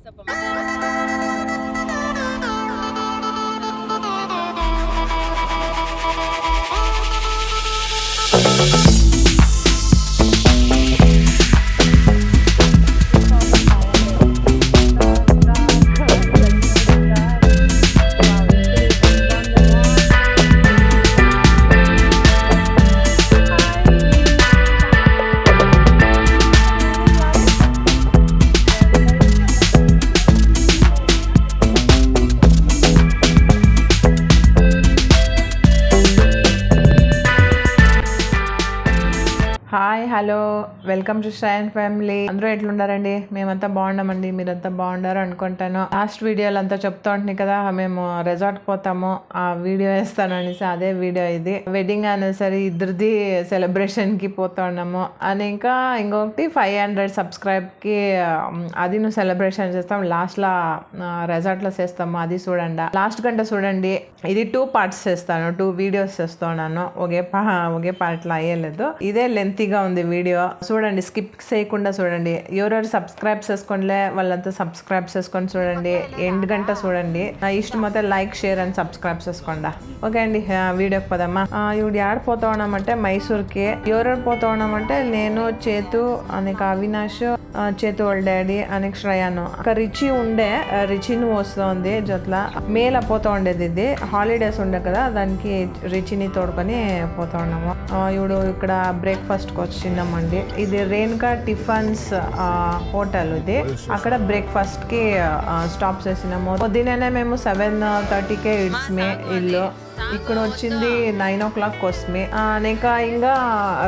isa pa. Hi hello welcome to Shrayan family. అందరూ ఎట్లున్నారండి? మేమంతా బాగున్నామండి, మీరంతా బాగుండారు అనుకుంటాను. లాస్ట్ వీడియోలు అంతా చెప్తా ఉంటుంది కదా, మేము రిసార్ట్ పోతాము, ఆ వీడియో వేస్తాను అనేసి అదే వీడియో ఇది. వెడ్డింగ్ యానివర్సరీ ఇద్దరిది సెలబ్రేషన్ కి పోతా ఉన్నాము అని. ఇంకా ఇంకొకటి 500 సబ్స్క్రైబ్ కి అది నువ్వు సెలబ్రేషన్ చేస్తాం, లాస్ట్ లా రిసార్ట్ లో చేస్తాము, అది చూడండి. లాస్ట్ గంట చూడండి. ఇది 2 పార్ట్స్ చేస్తాను, 2 వీడియోస్ చేస్తున్నాను, ఒకే పార్ట్ లో అయ్యలేదు. ఇదే లెంతీగా ఉంది వీడియో, చూడండి, స్కిప్ చేయకుండా చూడంండి. ఎవరెవరు సబ్స్క్రైబ్ చేసుకోండిలే వాళ్ళంతా సబ్స్క్రైబ్ చేసుకొని చూడండి, ఎండ్ గంట చూడండి. ఇష్టమైతే లైక్ షేర్ అండ్ సబ్స్క్రైబ్ చేసుకోండి. ఓకే అండి, వీడియోకి పోదామా. ఇవి ఆడిపోతా ఉన్నామంటే మైసూర్కి. ఎవరెవరు పోతా ఉన్నామంటే నేను, చేతు, అనేక అవినాష్, చేతు వాళ్ళ డాడీ, అనేక శ్రయాను, ఒక రిచి ఉండే, రిచిని వస్తుంది జొట్ల మేల పోతా ఉండేది. ఇది హాలిడేస్ ఉండే కదా, దానికి రిచిని తోడుకొని పోతా ఉన్నాము. ఇప్పుడు ఇక్కడ బ్రేక్ఫాస్ట్ కి వచ్చినామండి. ఇది రేణుకా టిఫన్స్ హోటల్. ఇది అక్కడ బ్రేక్ఫాస్ట్ కి స్టాప్ చేసినాము. పొద్దునే మేము 7:30కే ఇడ్స్మే ఇల్లు. ఇక్కడ వచ్చింది 9 o'clock కోసమే. ఇంకా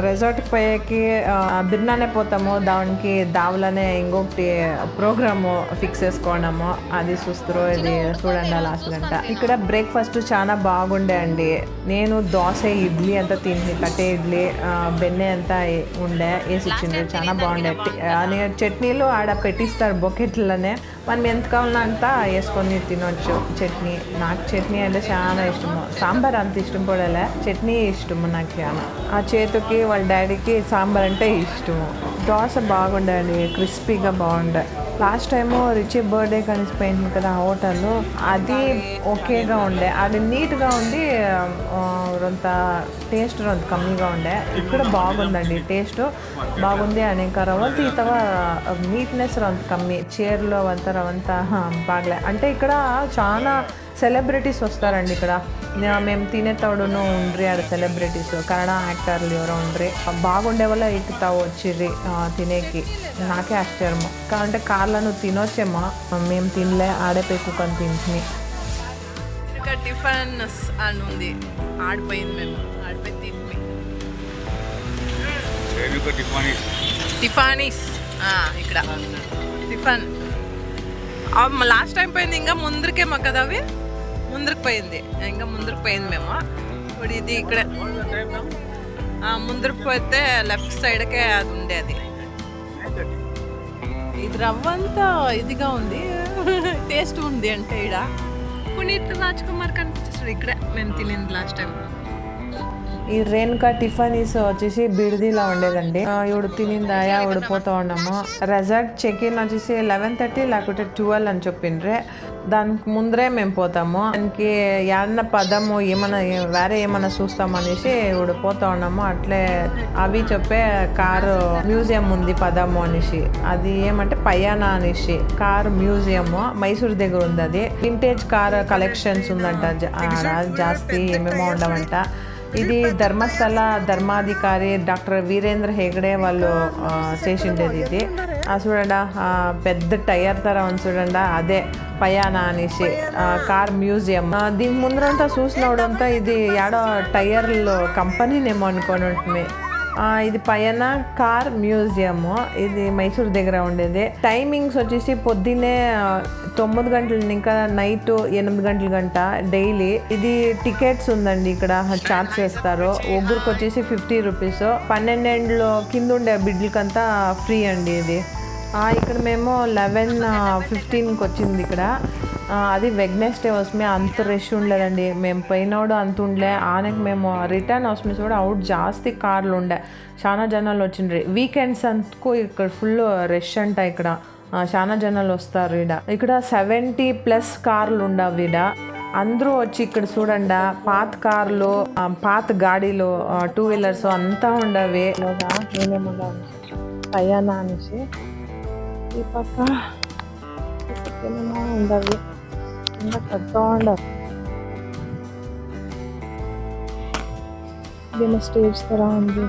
రిసార్ట్కి పోయేకి బిర్నానే పోతాము, దానికి దావలనే ఇంకొకటి ప్రోగ్రామ్ ఫిక్స్ చేసుకోవడము, అది చూస్తారు. ఇది చూడండి లాస్ట్ గంట. ఇక్కడ బ్రేక్ఫాస్ట్ చాలా బాగుండే అండి. నేను దోశ ఇడ్లీ అంతా తిని, కట్టే ఇడ్లీ బెన్నె అంతా ఉండే వేసి ఇచ్చిండ్రు, చాలా బాగుండే. చట్నీలు ఆడ పెట్టిస్తారు బొకెట్లనే, మనం ఎంత కావాలంతా వేసుకొని తినొచ్చు చట్నీ. నాకు చట్నీ అంటే చాలా ఇష్టము, సాంబార్ అంత ఇష్టం పడలే, చట్నీ ఇష్టము నాకు చాలా. ఆ చేతుకి వాళ్ళ డాడీకి సాంబార్ అంటే ఇష్టము. దోశ బాగుండే, క్రిస్పీగా బాగుండే. లాస్ట్ టైము రిచి బర్త్డే కలిసిపోయింది కదా హోటల్, అది ఓకేగా ఉండే, అది నీట్గా ఉండి కొంత టేస్ట్ కొంత కమ్మీగా ఉండే. ఇక్కడ బాగుందండి, టేస్ట్ బాగుంది. అనేక రవంతి ఇతవ నీట్నెస్ కొంత కమ్మీ, చైర్లో అవంతా బాగలే. అంటే ఇక్కడ చాలా సెలబ్రిటీస్ వస్తారండి. ఇక్కడ మేము తినేతోడును ఉండ్రి, ఆడ సెలబ్రిటీస్ కన్నడ యాక్టర్లు ఎవరో ఉండ్రి, బాగుండే వల్ల ఎక్కుతావు వచ్చిర్రి తినేకి. నాకే ఆశ్చర్యము, కాదంటే కార్లను తినొచ్చేమో, మేము తినలే, ఆడే పెక్కుకొని తింటుని. ఇక్కడ టిఫిన్స్ అని ఉంది, ఆడిపోయింది, మేము ఆడిపోయి తింటుని. టిఫానీస్ ఇక్కడ టిఫన్ లాస్ట్ టైం పోయింది, ఇంకా ముందరికేమో కదా, అవి ముందరికి పోయింది, ఇంకా ముందరికి పోయింది మేము. ఇప్పుడు ఇది ఇక్కడ ముందరికి పోతే లెఫ్ట్ సైడ్కే అది ఉండేది. ఇది రవ్వంతా ఇదిగా ఉంది, టేస్ట్ ఉంది. అంటే ఇక్కడ పునీత్ రాజ్ కుమార్ కనిపిస్తుంది ఇక్కడే మేము తినింది లాస్ట్ టైం. ఈ రేణుకా టిఫిన్స్ వచ్చేసి బిడిదిలా ఉండేదండి. ఇప్పుడు తినిందాయా పోతా ఉన్నాము. రిసార్ట్ చెక్ ఇన్ వచ్చేసి 11:30 లేకపోతే 12 అని చెప్పిండ్రే, దానికి ముందరే మేము పోతాము. దానికి ఏమన్నా పదము వేరే ఏమన్నా చూస్తాం అనేసి ఇప్పుడు పోతా ఉన్నాము. అట్లే అవి చెప్పే కారు మ్యూజియం ఉంది పదము అనేసి, అది ఏమంటే పయానా అనేసి కార్ మ్యూజియం మైసూర్ దగ్గర ఉంది. అది వింటేజ్ కార్ కలెక్షన్స్ ఉందంట, జాస్తి ఏమేమో ఉండవంట. ఇది ధర్మస్థల ధర్మాధికారి డాక్టర్ వీరేంద్ర హెగడే వాళ్ళు చేసిండేది. ఇది చూడండి, పెద్ద టైర్ తర ఉంది చూడండి, అదే పయానా అనేసి కార్ మ్యూజియం. దీని ముందరంతా చూసినప్పుడంతా ఇది ఏడో టైర్లు కంపెనీనేమో అనుకొని ఉంటుంది. ఇది పైన కార్ మ్యూజియము, ఇది మైసూర్ దగ్గర ఉండేది. టైమింగ్స్ వచ్చేసి పొద్దున్నే 9 గంటల ఇంకా నైట్ 8 గంటల గంట డైలీ. ఇది టికెట్స్ ఉందండి, ఇక్కడ చార్జ్ చేస్తారు. ఒగ్గురికి వచ్చేసి 50 రూపీస్, 12 ఏళ్ళ కింద ఉండే బిడ్డలకంతా ఫ్రీ అండి ఇది. ఇక్కడ మేము 11:15కి వచ్చింది ఇక్కడ. అది వెగ్నెస్డే వస్తే అంత రష్ ఉండలేదండి. మేము పోయినోడు అంత ఉండలే. ఆనకి మేము రిటర్న్ వస్తుంది కూడా అవుట్ జాస్తి కార్లు ఉండే, చాలా జనాలు వచ్చిండ్రి. వీకెండ్స్ అంతకు ఇక్కడ ఫుల్ రష్ అంట. ఇక్కడ చాలా జనాలు వస్తారు ఇక్కడ 70+ కార్లు ఉండవు అందరూ వచ్చి ఇక్కడ చూడండి పాత కార్లు పాత గాడీలు 2 వీలర్స్ అంతా ఉండవి పయ్యానా అనేసి ఈ పక్క ఉండవి ఇంకా పెద్ద ఉండవు దీని స్టేజ్ తర ఉంది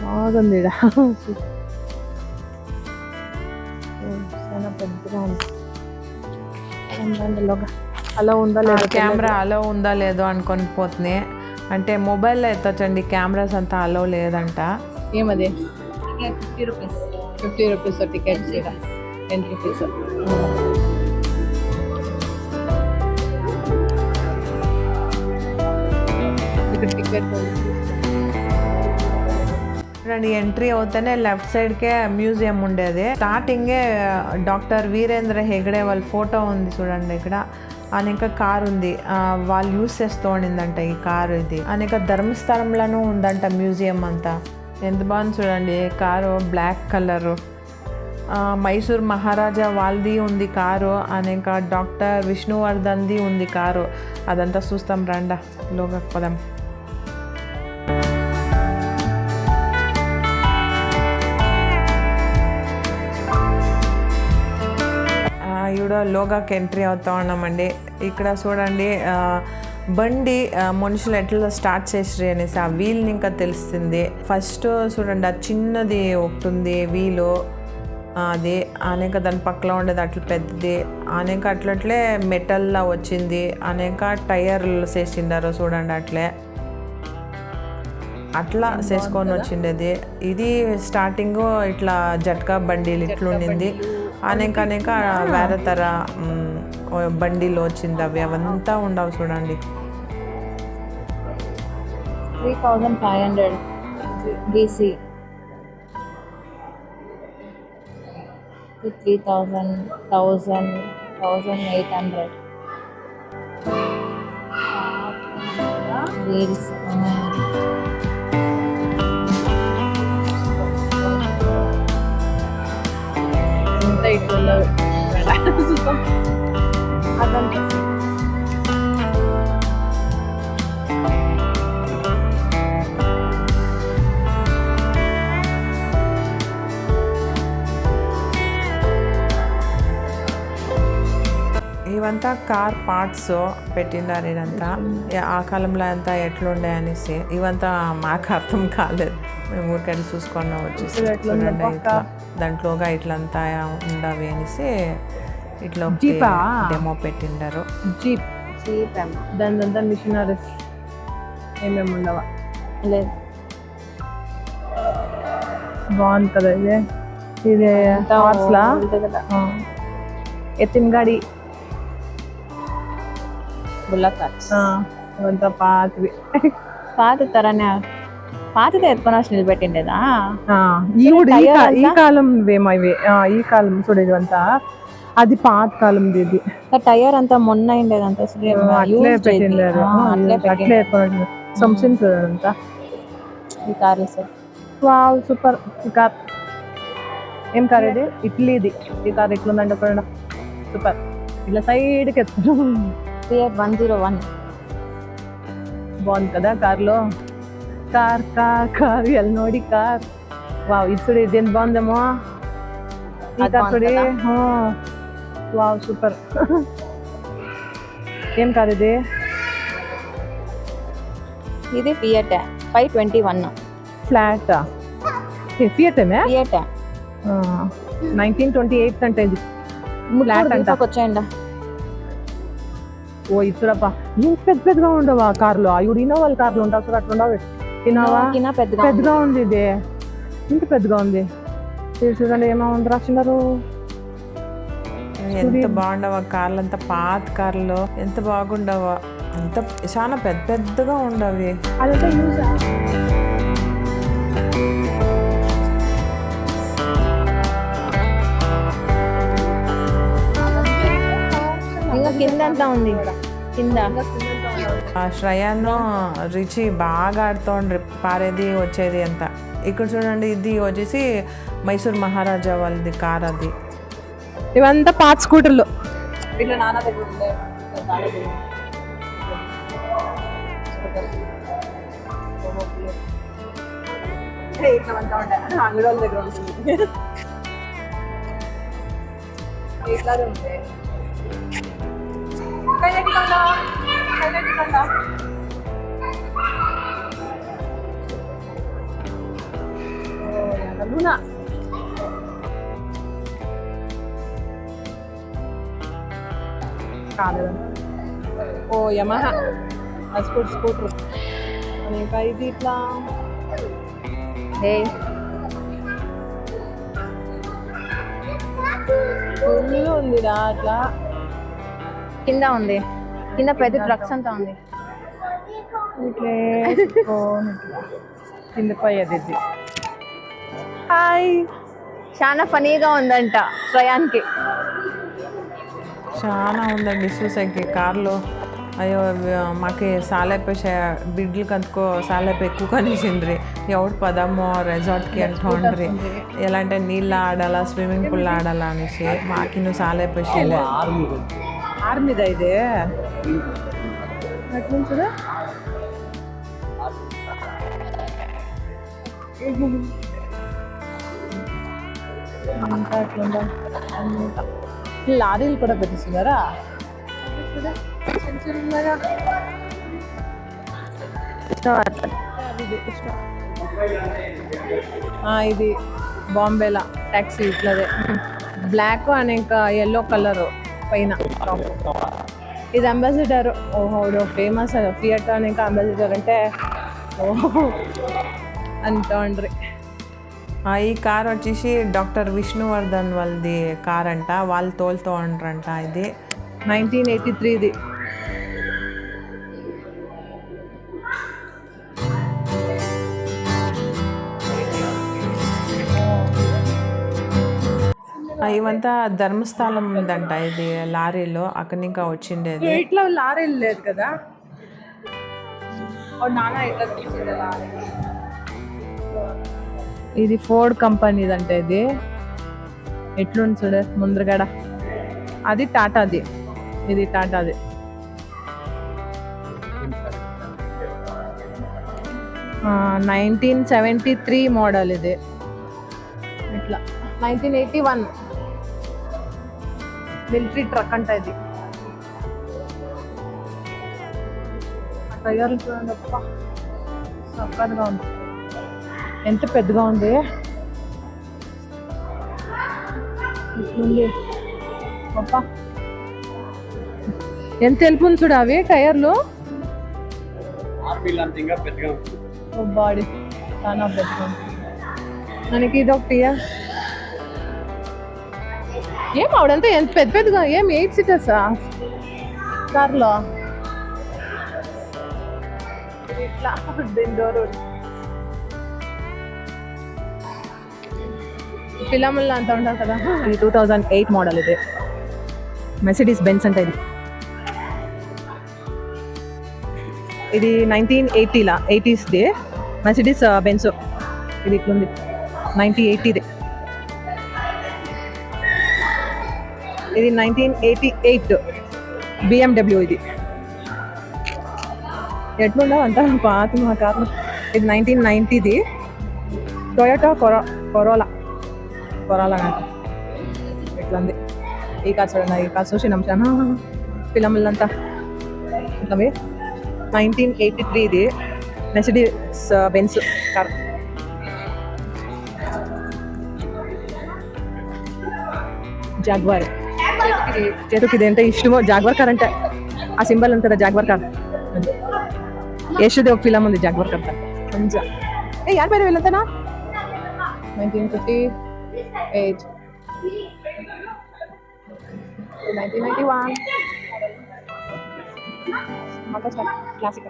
బాగుంది పెద్దగా ఉంది అలా ఉందా లేదా కెమెరా అలో ఉందా లేదో అనుకొని పోతుంది అంటే మొబైల్లో ఎత్తచ్చండి కెమెరాస్ అంతా అలో లేదంట ఏమది 50 రూపీస్ టికెట్ 10 రూపీస్ టికెట్ చూడండి ఎంట్రీ అవుతానే లెఫ్ట్ సైడ్కే మ్యూజియం ఉండేది స్టార్టింగే డాక్టర్ వీరేంద్ర హెగడే వాళ్ళ ఫోటో ఉంది చూడండి ఇక్కడ అనేక కారు ఉంది వాళ్ళు యూస్ చేస్తూ ఉండిందంట ఈ కారు ఇది అనేక ధర్మస్థలంలోనూ ఉందంట మ్యూజియం అంతా ఎంత బాగుంది చూడండి కారు బ్లాక్ కలరు మైసూర్ మహారాజా వాళ్ళది ఉంది కారు అనేక డాక్టర్ విష్ణువర్ధన్ది ఉంది కారు అదంతా చూస్తాం రండా లోగా పదం ఇవిడ లోగాకి ఎంట్రీ అవుతా ఉన్నామండి ఇక్కడ చూడండి బండి మనుషులు ఎట్లా స్టార్ట్ చేసిరి అనేసి ఆ వీల్ని ఇంకా తెలుస్తుంది ఫస్ట్ చూడండి ఆ చిన్నది ఒకటి ఉంది వీలు అది అనేక దాని పక్కన ఉండేది అట్లా పెద్దది అనేక అట్లట్లే మెటల్లా వచ్చింది అనేక టైర్లు చేసిండారు చూడండి అట్లా చేసుకొని వచ్చిండేది ఇది స్టార్టింగ్ ఇట్లా జట్కా బండిలు ఇట్లుండింది అనేక వేరే తర బండిలో వచ్చింది అవి అవంతా ఉండవు చూడండి 3500 BC 1800 wheels ఇట్లుండవు అదంతా ఇవంతా కార్ పార్ట్స్ పెట్టినారు ఇదంతా ఆ కాలంలో అంతా ఎట్లుండే అనేసి ఇవంతా మాకు అర్థం కాలేదు మేము ఊరికెళ్ళి చూసుకొని వచ్చేసి చూడండి ఇట్లా దాంట్లోగా ఇట్లంతా ఉండవి అనేసి ఇట్లా డెమో పెట్టిండారు జీప్ దానిదంతా మిషనరీస్ ఏమేమి ఉండవా లేదు బాగుంది కదా ఇది హార్స్లా ఎత్తిన గాడి బుల్లక్ కార్ట్స్ అవంతా పాతవి పాత తరనే పాతది ఎత్తుకొని వచ్చి నిలబెట్టిండేదా ఈ కాలం వేమవి ఈ కాలం చూడేది అంతా అది పాత కాలం ఇది టైర్ అంతా మొన్న అయిండేది అంతా అట్లే పెట్టిండారు అట్లే సంథింగ్ చూడంతా ఈ కార్లు సార్ వావ్ సూపర్ ఈ కార్ ఏం కార్ ఇది ఇట్లీది ఈ కార్ ఎట్లుందంటే చూడండి సూపర్ ఇట్లా సైడ్కి ఎత్తుకున్నాం Fiat 101 బాగుంది కదా కార్లో కార్ ఎల్ ನೋಡಿ కార్ వావ్ ఇది చూడు ఇది ఎంత బాగుందేమో ఈ కార్ చూడు వావ్ సూపర్ ఏం కార్ ఇది ఇది Fiat 521 ఫ్లాట్ ఫియట్ Fiat 1928 అంటే ఇది ఫ్లాట్ అంట వచ్చేయండి ఓ ఇది చూడప్ప ఇంత పెద్దగా ఉండవా కార్లు ఇవి ఇన్నోవాల కార్లు ఉంటావు చూడ అట్లా ఉండవు ఇన్నోవా పెద్దగా ఉంది ఇది ఇంత పెద్దగా ఉంది చూడండి ఏమో రాసినారు ఎంత బాగుండవా కార్లు అంతా పాత కార్లు ఎంత బాగుండవా అంత చాలా పెద్దగా ఉండవి అదంతా యూజా ఇంకా కింద అంతా ఉంది కింద శ్రయాను రిచి బాగా ఆడుతోండ్రి పారేది వచ్చేది అంతా. ఇక్కడ చూడండి, ఇది వచ్చేసి మైసూర్ మహారాజా వాళ్ళది కార్. అది ఇవంతా పాత స్కూటర్లు. ఇట్లా నాన్న దగ్గర ఉండే ఇట్లా ఉండే అంగడి దగ్గర ఉంటుంది. ఇట్లా ఉంటాయి. Luna. కాలేదా? ఓ యమహా స్కూటర్. ఇంకా ఇది ఇట్లా ఫుల్ ఉందిరా. అట్లా కింద ఉంది, కింద పెద్ద ట్రక్స్ అంతా ఉంది. కింద పోయేది. హాయ్, చాలా ఫనీగా ఉందంట శ్రయాన్కి. చాలా ఉందండి చూసేకి కార్లో. అయ్యో మాకు సాలేపే బిడ్డలకి అందుకో సాలేపే ఎక్కువ కనిసిండ్రి. ఎవడు పదమ్మో రిసార్ట్కి అంటుండ్రి. ఎలా అంటే నీళ్ళు ఆడాలా, స్విమ్మింగ్ పూల్ ఆడాలా అనేసి మాకి నువ్వు సాలేపే ఆర్మీదా ఇదే. చూడ లారీలు కూడా పెట్టిస్తున్నారా? ఇది బాంబేలా ట్యాక్సీ ఇట్లదే బ్లాక్ అండ్ ఇంకా ఎల్లో కలర్ పైన. ఇది అంబాసిడర్. ఓహో ఫేమస్ ఫియట్ అని. ఇంకా అంబాసిడర్ అంటే ఓహో అంటోండ్రి. ఈ కార్ వచ్చేసి డాక్టర్ విష్ణువర్ధన్ వాళ్ళది కార్ అంట. వాళ్ళు తోలుతూ ఉంటారంట. ఇది 1983ది. ఇవంతా ధర్మస్థలం ఉందంట. ఇది లారీలో అక్కడి ఇంకా వచ్చిండేది. ఇట్లా లారీలు లేదు కదా. నాన్న ఇట్లా లారీ. ఇది ఫోర్డ్ కంపెనీది అంట. ఇది ఎట్లుంది చూడ ముందరగడ. అది టాటాది, ఇది టాటాది. ఆ 1973 మోడల్ ఇది. ఇట్లా 1981 మిలిటరీ ట్రక్ అంట ఇది. టైర్లు చూడండి, అప్ప చక్కగా ఉంది. ఎంత పెద్దగా ఉంది. అప్ప ఎంత తెలుపుంది చూడు అవి టైర్లు. బాడీ చాలా పెద్దగా ఉంది. మనకి ఇది ఒకటి ఏం ఆవిడంతా ఎంత పెద్ద పెద్దగా. ఏం 8 సీటర్సా కార్లో? ఇట్లా దీని డోరు ఫిలముల్లో అంతా ఉంటారు కదా. ఇది 2008 మోడల్. ఇది మెర్సిడీస్ బెంజ్ అంటే. ఇది 1980ది మెర్సిడీస్ బెంజ్. ఇది ఇట్లుంది 1980ది. ఇది 1988 BMW. ఇది ఎట్లుండవు అంతా పాత మా కార్లు. ఇది 1990ది టొయోటా కొరోలా అంట. ఇట్లా ఈ కార్ చూడండి. ఈ కార్ చూసి నమ్మాను ఫిలములంతా ఇట్లా. 1983ది మెర్సిడీస్ బెంజ్ కార్. జాగ్వార్. చేతుకి ఇది అంటే ఇష్టమో జాగ్వార్ కార్ అంటే. ఆ సింబల్ ఉంటుందా జాగ్వార్ కార్. యశోది ఒక ఫిలం ఉంది జాగ్వార్ కార్. కొంచెం యాడ్ పేరు వెళ్ళంతనా 1958 1991 క్లాసిక్.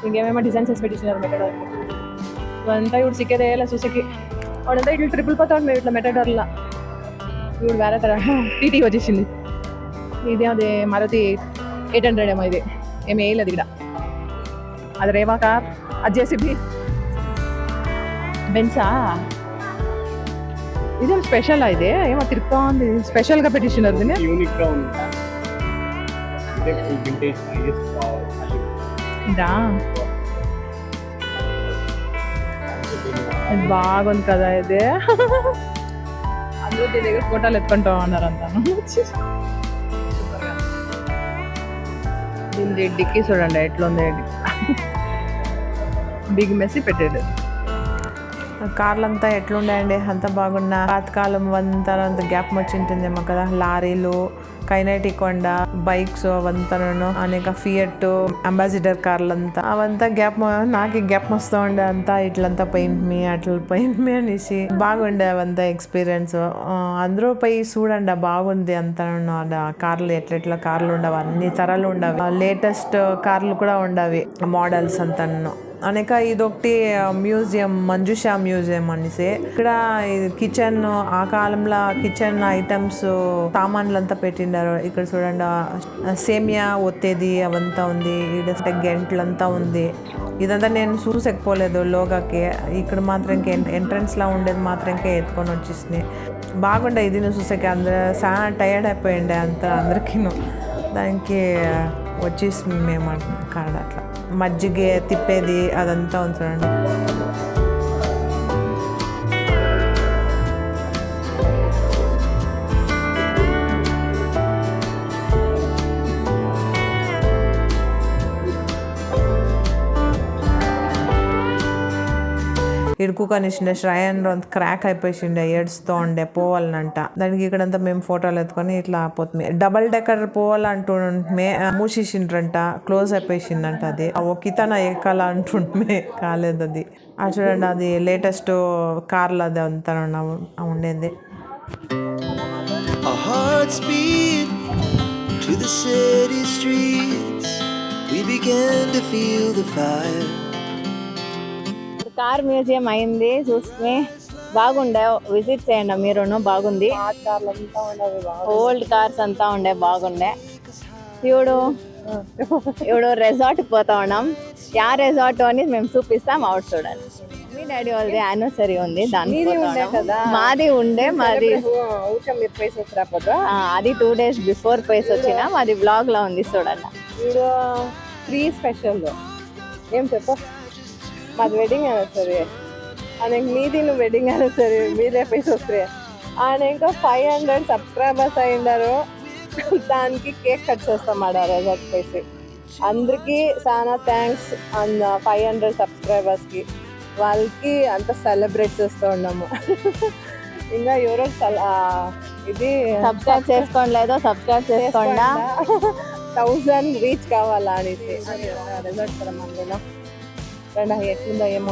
ఇంకేమేమో డిజైన్స్ వేసి పెట్టించినారు మెటడార్. ఇవంతా ఇప్పుడు సిక్కేదేలా చూసేకి. వాడంతా ఇట్లా ట్రిపుల్ పోతా ఉంటుంది ఇట్లా మెటడార్లా. ఇప్పుడు వేరే తర టీటీ వచ్చేసింది. ఇది అదే మారుతి 800 ఏమో, ఇది ఏమి వేయలేదు ఇక్కడ. అది రేవా కార్, అది జేసీబీ, బెన్సా. ఇదేం స్పెషల్ ఇదే, ఏమో తిరుగుతా ఉంది. స్పెషల్గా పెట్టించినారు దీన్ని. యూనిక్ గా ఉంది. ఇదే ఫుల్ వింటేజ్ ఐఎస్ ఇదా, ఇది బాగుంది కదా ఇది. అందరూ దీని దగ్గర ఫోటోలు ఎత్తుకుంటా ఉన్నారు అంతా. దీని డిక్కీ చూడండి ఎట్లుంది. బిగ్ మెస్సి పెట్టాడు. కార్లంతా ఎట్లుండాయండి, అంత బాగున్నా. పాతకాలం అంత గ్యాప్ వచ్చింటుందేమో కదా. లారీలు, కైనటిక్ హోండా బైక్స్ అవంతాను, అనేక ఫియట్, అంబాసిడర్ కార్లంతా అవంతా గ్యాప్. నాకు గ్యాప్ వస్తూ ఉండే అంతా. ఇట్లంతా పెయింట్ మీ అట్లా పెయింట్ మీ అనేసి బాగుండే అవంతా ఎక్స్పీరియన్స్. అందరూ పోయి చూడండి, బాగుంది అంతా. కార్లు ఎట్లెట్లా కార్లు ఉండవు, అన్ని తరాలు ఉండవు. లేటెస్ట్ కార్లు కూడా ఉండవి, మోడల్స్ అంతాను. అనేక ఇదొకటి మ్యూజియం, మంజుషా మ్యూజియం అనేసి. ఇక్కడ కిచెన్, ఆ కాలంలో కిచెన్ ఐటమ్స్ సామాన్లు అంతా పెట్టిండారు. ఇక్కడ చూడండి, సేమియా ఒత్తేది అవంతా ఉంది. ఇక్కడ గెంట్లంతా ఉంది. ఇదంతా నేను చూసకపోలేదు లోగాకి. ఇక్కడ మాత్రం ఎంట్రన్స్ లా ఉండేది మాత్రంకే ఎత్తుకొని వచ్చేసినాయి. బాగుండే ఇది నువ్వు చూసాక. అందరూ చాలా టైర్డ్ అయిపోయిండే అందరికీ. దానికి వచ్చేసి మేము కాడ అట్లా మజ్జిగ తిప్పేది అదంతా ఉంది చూడండి. ఇడుకు కనిసిండే శ్రయన్ క్రాక్ అయిపోయిండే, ఏడుస్తూ ఉండే పోవాలనంట. దానికి ఇక్కడంతా మేము ఫోటోలు ఎత్తుకొని ఇట్లా పోతుంది. డబల్ డెక్కర్ పోవాలంటుంటే మూసేసిండ్రంట, క్లోజ్ అయిపోయిందంట. అది ఒకితన ఎక్కాల అంటుంటే కాలేదు అది. అది చూడండి, అది లేటెస్ట్ కార్లు అది అంతా ఉండేది. కార్ మ్యూజియం అయింది, చూస్తే బాగుండే. విజిట్ చేయండి మీరును, బాగుంది. ఓల్డ్ కార్స్ అంతా ఉండే, బాగుండే. ఇప్పుడు రెసార్ట్ పోతా ఉన్నాం. యా రెసార్ట్ అని మేము చూపిస్తాం, అవుట్ చూడండి. మీ డాడీ వాళ్ళది యానివర్సరీ ఉంది, దానికి మాది ఉండే. మాది అది 2 days బిఫోర్ పోయేసి వచ్చిన. మాది బ్లాగ్ లో ఉంది చూడండి. ఫ్రీ స్పెషల్ ఏం చెప్పు. మాది వెడ్డింగ్ యానివర్సరీ, ఆయనకి మీది నువ్వు వెడ్డింగ్ యానివర్సరీ మీదే పైసలు వస్తాయి. ఆయన ఇంకా 500 సబ్స్క్రైబర్స్ అయ్యిండారు. దానికి కేక్ కట్ చేస్తాం ఆడ రెసార్ట్ పైసి. అందరికీ చాలా థ్యాంక్స్. 500 సబ్స్క్రైబర్స్కి వాళ్ళకి అంతా సెలబ్రేట్ చేస్తూ ఉన్నాము. ఇంకా ఎవరో ఇది సబ్స్క్రైబ్ చేసుకోండి, లేదో సబ్స్క్రైబ్ చేసుకోండి. 1000 రీచ్ కావాలా అనేసి రెసార్ట్ కదా మనలో. ఎట్లుందో ఏమో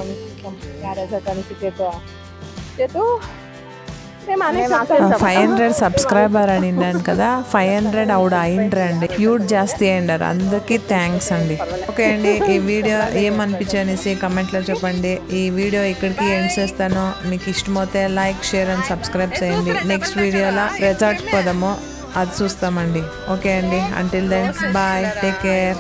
రెసార్ట్ అనేసి చేతు 500 సబ్స్క్రైబర్ అనిండాను కదా. 500 అవుడు అయిండ్రండి. యూట్ జాస్తి అయిండారు. అందరికీ థ్యాంక్స్ అండి. ఓకే అండి, ఈ వీడియో ఏమనిపించనేసి కమెంట్లో చెప్పండి. ఈ వీడియో ఇక్కడికి ఎండ్ చేస్తాను. మీకు ఇష్టమైతే లైక్, షేర్ అండ్ సబ్స్క్రైబ్ చేయండి. నెక్స్ట్ వీడియోలో రెసార్ట్ పోదాము, అది చూస్తామండి. ఓకే అండి, until then bye, take care.